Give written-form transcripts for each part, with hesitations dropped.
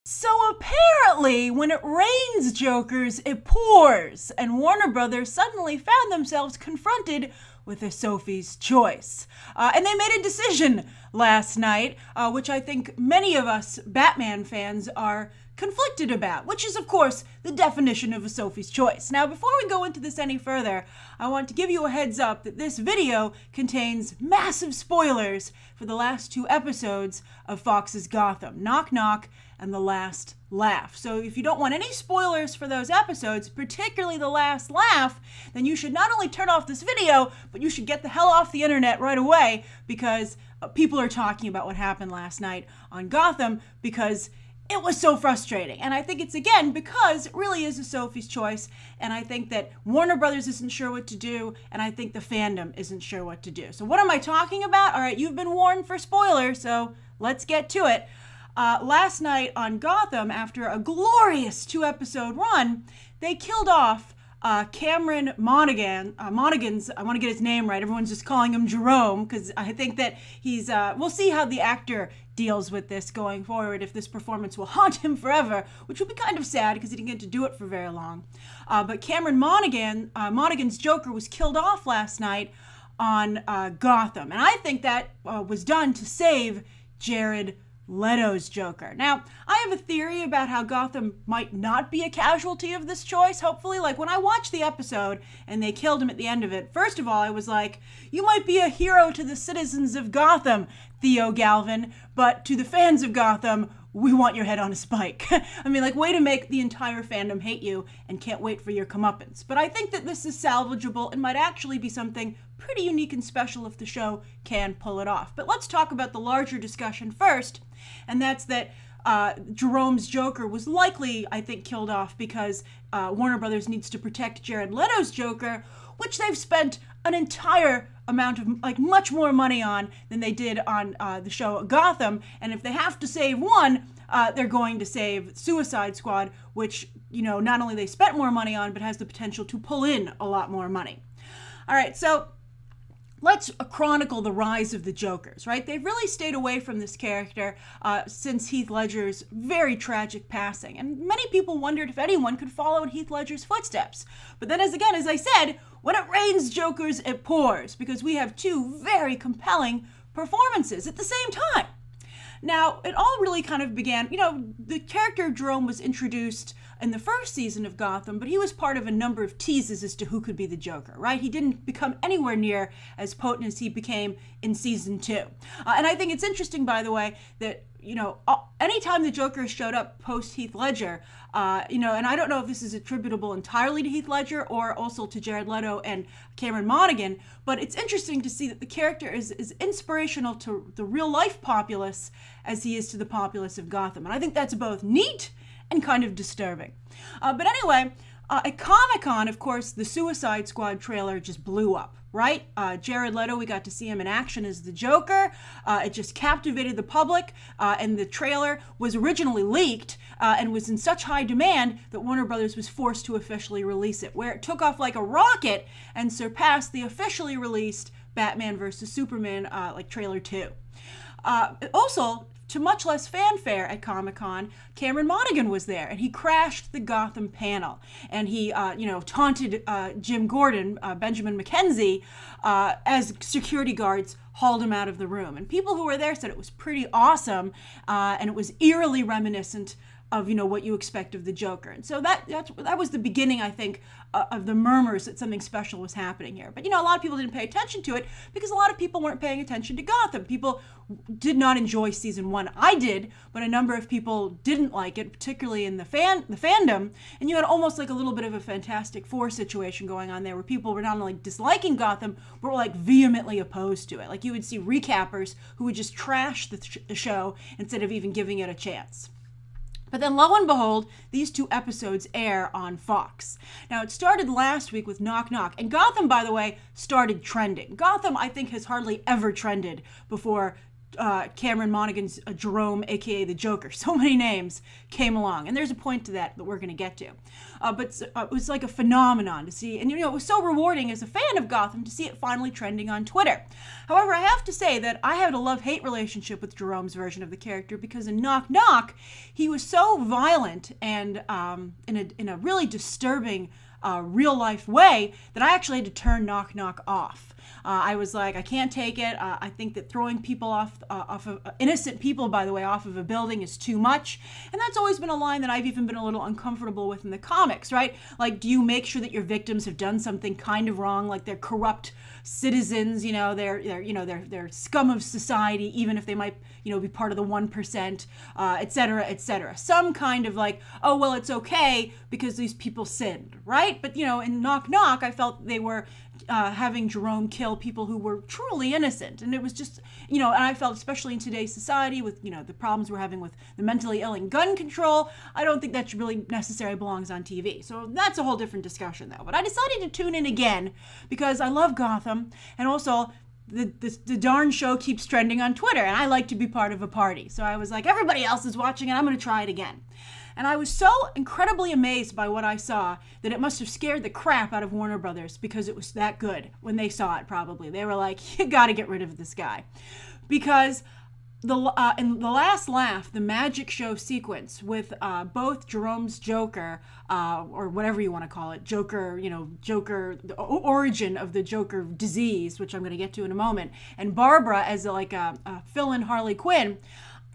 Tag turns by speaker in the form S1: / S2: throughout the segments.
S1: So apparently, when it rains Jokers, it pours, and Warner Brothers suddenly found themselves confronted with a Sophie's choice. And they made a decision last night, which I think many of us Batman fans are conflicted about, which is, of course, the definition of a Sophie's choice. Now, before we go into this any further, I want to give you a heads up that this video contains massive spoilers for the last 2 episodes of Fox's Gotham, Knock Knock and The Last Laugh. So if you don't want any spoilers for those episodes, particularly The Last Laugh, then you should not only turn off this video, but you should get the hell off the internet right away, because people are talking about what happened last night on Gotham, because it was so frustrating. And I think it's, again, because it really is a Sophie's choice, and I think that Warner Brothers isn't sure what to do, and I think the fandom isn't sure what to do. So what am I talking about? All right, you've been warned for spoilers, so let's get to it. Last night on Gotham, after a glorious 2-episode run, they killed off Cameron Monaghan. Monaghan's, I want to get his name right. Everyone's just calling him Jerome, because I think that he's, we'll see how the actor deals with this going forward, if this performance will haunt him forever, which will be kind of sad because he didn't get to do it for very long. But Cameron Monaghan, Monaghan's Joker, was killed off last night on Gotham. And I think that was done to save Jared Leto's Joker. Now, I have a theory about how Gotham might not be a casualty of this choice, hopefully. Like, when I watched the episode and they killed him at the end of it, first of all, I was like, you might be a hero to the citizens of Gotham, Theo Galvin, but to the fans of Gotham, we want your head on a spike. I mean, like, way to make the entire fandom hate you and can't wait for your comeuppance. But I think that this is salvageable and might actually be something pretty unique and special if the show can pull it off. But let's talk about the larger discussion first, and that's that Jerome's Joker was likely, I think, killed off because Warner Brothers needs to protect Jared Leto's Joker, which they've spent an entire amount of, like, much more money on than they did on the show Gotham. And if they have to save one, they're going to save Suicide Squad, which, you know, not only they spent more money on, but has the potential to pull in a lot more money. All right, so let's chronicle the rise of the Jokers, right? They've really stayed away from this character since Heath Ledger's very tragic passing. And many people wondered if anyone could follow in Heath Ledger's footsteps. But then, as I said, when it rains Jokers, it pours, because we have 2 very compelling performances at the same time. Now, it all really kind of began, you know, the character Jerome was introduced in the first season of Gotham, but he was part of a number of teases as to who could be the Joker, right? He didn't become anywhere near as potent as he became in season 2. And I think it's interesting, by the way, that, you know, anytime the Joker showed up post Heath Ledger, you know, and I don't know if this is attributable entirely to Heath Ledger or also to Jared Leto and Cameron Monaghan, but it's interesting to see that the character is inspirational to the real life populace as he is to the populace of Gotham. And I think that's both neat and kind of disturbing. But anyway, at Comic-Con, of course, the Suicide Squad trailer just blew up, right? Jared Leto, we got to see him in action as the Joker. It just captivated the public, and the trailer was originally leaked and was in such high demand that Warner Brothers was forced to officially release it, where it took off like a rocket and surpassed the officially released Batman vs. Superman, like trailer 2. Also, to much less fanfare at Comic-Con, Cameron Monaghan was there, and he crashed the Gotham panel. And he, you know, taunted Jim Gordon, Benjamin McKenzie, as security guards hauled him out of the room. And people who were there said it was pretty awesome, and it was eerily reminiscent of, you know, what you expect of the Joker. And so that was the beginning, I think, of the murmurs that something special was happening here. But, you know, a lot of people didn't pay attention to it because a lot of people weren't paying attention to Gotham. People did not enjoy season 1. I did, but a number of people didn't like it, particularly in the fandom. And you had almost like a little bit of a Fantastic Four situation going on there, where people were not only disliking Gotham, but were like vehemently opposed to it. Like, you would see recappers who would just trash the show instead of even giving it a chance. But then, lo and behold, these 2 episodes air on Fox. Now, it started last week with Knock Knock, and Gotham, by the way, started trending. Gotham, I think, has hardly ever trended before Cameron Monaghan's Jerome, aka the Joker. So many names came along, and there's a point to that we're going to get to. But it was like a phenomenon to see, and it was so rewarding as a fan of Gotham to see it finally trending on Twitter. However, I have to say that I had a love-hate relationship with Jerome's version of the character, because in Knock Knock, he was so violent and in a really disturbing real-life way that I actually had to turn Knock Knock off. I was like, I can't take it. I think that throwing people off of innocent people, by the way, off of a building is too much. And that's always been a line that I've even been a little uncomfortable with in the comics, right? Like, do you make sure that your victims have done something kind of wrong, like they're corrupt citizens, they're scum of society, even if they might, be part of the 1%, et cetera, et cetera. Some kind of like, oh, well, it's okay because these people sinned, right? But, in Knock Knock, I felt they were having Jerome kill people who were truly innocent. And it was just, and I felt, especially in today's society with, the problems we're having with the mentally ill and gun control, I don't think that really necessarily belongs on TV. So that's a whole different discussion, though. But I decided to tune in again because I love Gotham, and also the darn show keeps trending on Twitter, and I like to be part of a party. So I was like, everybody else is watching, and I'm going to try it again. And I was so incredibly amazed by what I saw that it must have scared the crap out of Warner Brothers, because it was that good when they saw it, probably. They were like, you got to get rid of this guy. Because in the last laugh, the magic show sequence with both Jerome's Joker, or whatever you want to call it, Joker, Joker, the origin of the Joker disease, which I'm going to get to in a moment, and Barbara as a fill-in Harley Quinn,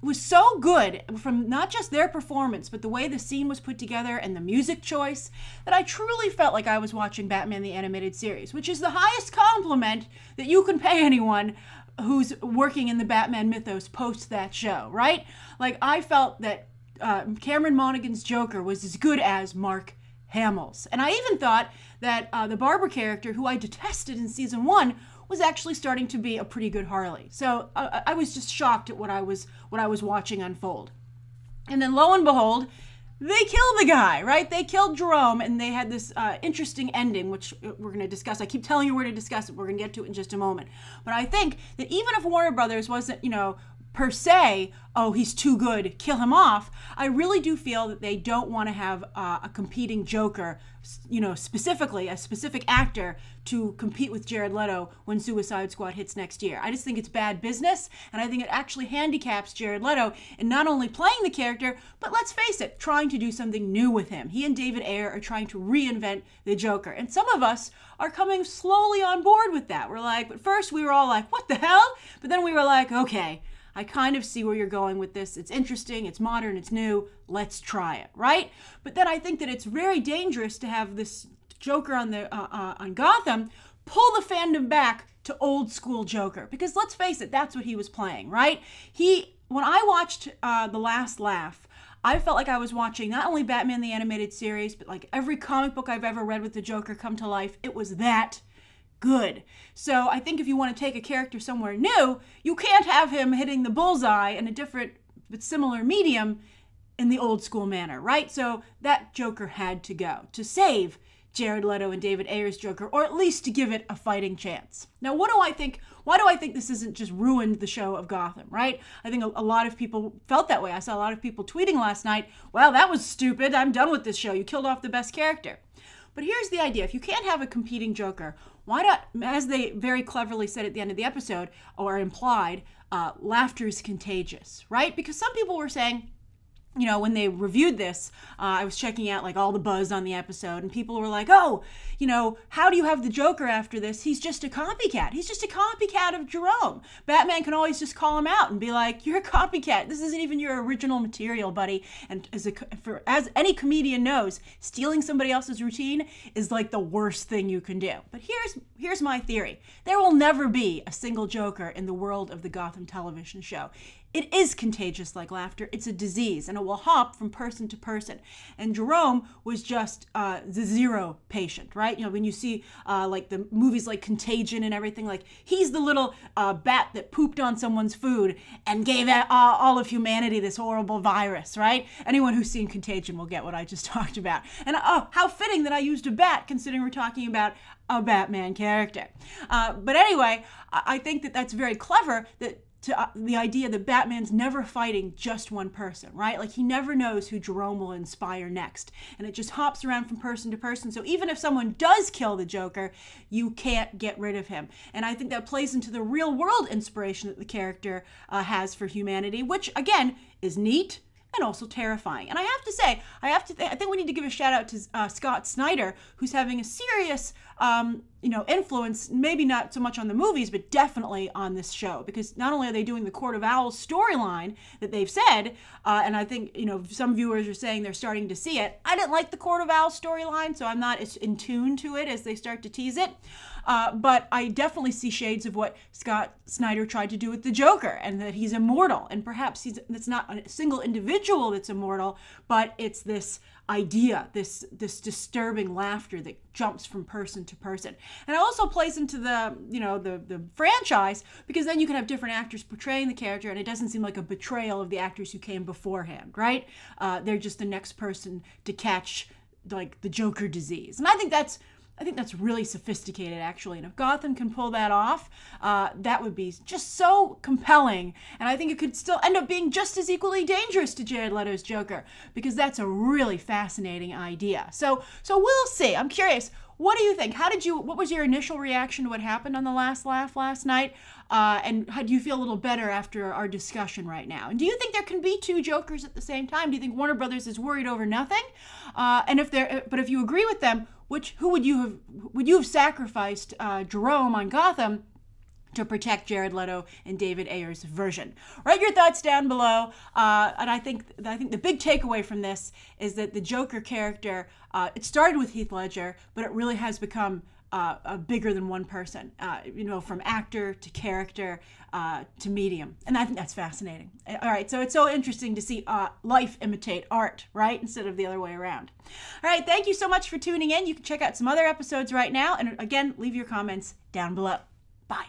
S1: was so good, from not just their performance, but the way the scene was put together and the music choice, that I truly felt like I was watching Batman the Animated Series, which is the highest compliment that you can pay anyone who's working in the Batman mythos post that show, right? Like, I felt that Cameron Monaghan's Joker was as good as Mark Hamill's. And I even thought that the Barbara character, who I detested in season 1, was actually starting to be a pretty good Harley. So I was just shocked at what I was watching unfold. And then lo and behold, they killed the guy, right? They killed Jerome, and they had this interesting ending, which we're going to discuss. I keep telling you we're going to discuss it. We're going to get to it in just a moment. But I think that even if Warner Brothers wasn't, per se, oh, he's too good, kill him off, I really do feel that they don't want to have a competing Joker, specifically a specific actor to compete with Jared Leto when Suicide Squad hits next year. I just think it's bad business, and I think it actually handicaps Jared Leto in not only playing the character, but let's face it, trying to do something new with him. He and David Ayer are trying to reinvent the Joker, and some of us are coming slowly on board with that. We're like, but first we were all like, what the hell? But then we were like, okay, I kind of see where you're going with this. It's interesting, it's modern, it's new, let's try it, right? But then I think that it's very dangerous to have this Joker on Gotham pull the fandom back to old school Joker. Because let's face it, that's what he was playing, right? When I watched The Last Laugh, I felt like I was watching not only Batman the Animated Series, but like every comic book I've ever read with the Joker come to life. It was that good. So I think if you want to take a character somewhere new, you can't have him hitting the bullseye in a different but similar medium in the old school manner, right? So that Joker had to go to save Jared Leto and David Ayer's Joker, or at least to give it a fighting chance. Now, what do I think? Why do I think this isn't just ruined the show of Gotham, right? I think a lot of people felt that way. I saw a lot of people tweeting last night, well, that was stupid. I'm done with this show. You killed off the best character. But here's the idea. If you can't have a competing Joker, why not, as they very cleverly said at the end of the episode, or implied, laughter is contagious, right? Because some people were saying, when they reviewed this, I was checking out like all the buzz on the episode, and people were like, oh, how do you have the Joker after this? He's just a copycat. He's just a copycat of Jerome. Batman can always just call him out and be like, you're a copycat. This isn't even your original material, buddy. And as any comedian knows, stealing somebody else's routine is like the worst thing you can do. But here's my theory. There will never be a single Joker in the world of the Gotham television show. It is contagious like laughter. It's a disease, and it will hop from person to person. And Jerome was just the zero patient, right? When you see like the movies like Contagion and everything, like he's the little bat that pooped on someone's food and gave all of humanity this horrible virus, right? Anyone who's seen Contagion will get what I just talked about. And how fitting that I used a bat, considering we're talking about a Batman character. But anyway, I think that that's very clever that to the idea that Batman's never fighting just one person, right? Like, he never knows who Jerome will inspire next. And it just hops around from person to person. So even if someone does kill the Joker, you can't get rid of him. And I think that plays into the real world inspiration that the character has for humanity, which, again, is neat and also terrifying. And I have to say, I think we need to give a shout out to Scott Snyder, who's having a serious, influence, maybe not so much on the movies, but definitely on this show. Because not only are they doing the Court of Owls storyline that they've said, and I think, some viewers are saying they're starting to see it. I didn't like the Court of Owls storyline, so I'm not as in tune to it as they start to tease it. But I definitely see shades of what Scott Snyder tried to do with the Joker, and that he's immortal. And perhaps it's not a single individual that's immortal, but it's this idea, this disturbing laughter that jumps from person to person. And it also plays into the franchise, because then you can have different actors portraying the character, and it doesn't seem like a betrayal of the actors who came beforehand, right? They're just the next person to catch, like, the Joker disease. And I think that's really sophisticated, actually. And if Gotham can pull that off, that would be just so compelling. And I think it could still end up being just as equally dangerous to Jared Leto's Joker, because that's a really fascinating idea. So we'll see. I'm curious. What do you think? What was your initial reaction to what happened on The Last Laugh last night? And how do you feel a little better after our discussion right now? And do you think there can be two Jokers at the same time? Do you think Warner Brothers is worried over nothing? But if you agree with them, who would you have sacrificed Jerome on Gotham to protect Jared Leto and David Ayer's version? Write your thoughts down below. And I think the big takeaway from this is that the Joker character, it started with Heath Ledger, but it really has become bigger than one person, from actor to character to medium. And I think that's fascinating. All right, so it's so interesting to see life imitate art, right? Instead of the other way around. All right, thank you so much for tuning in. You can check out some other episodes right now. And again, leave your comments down below. Bye.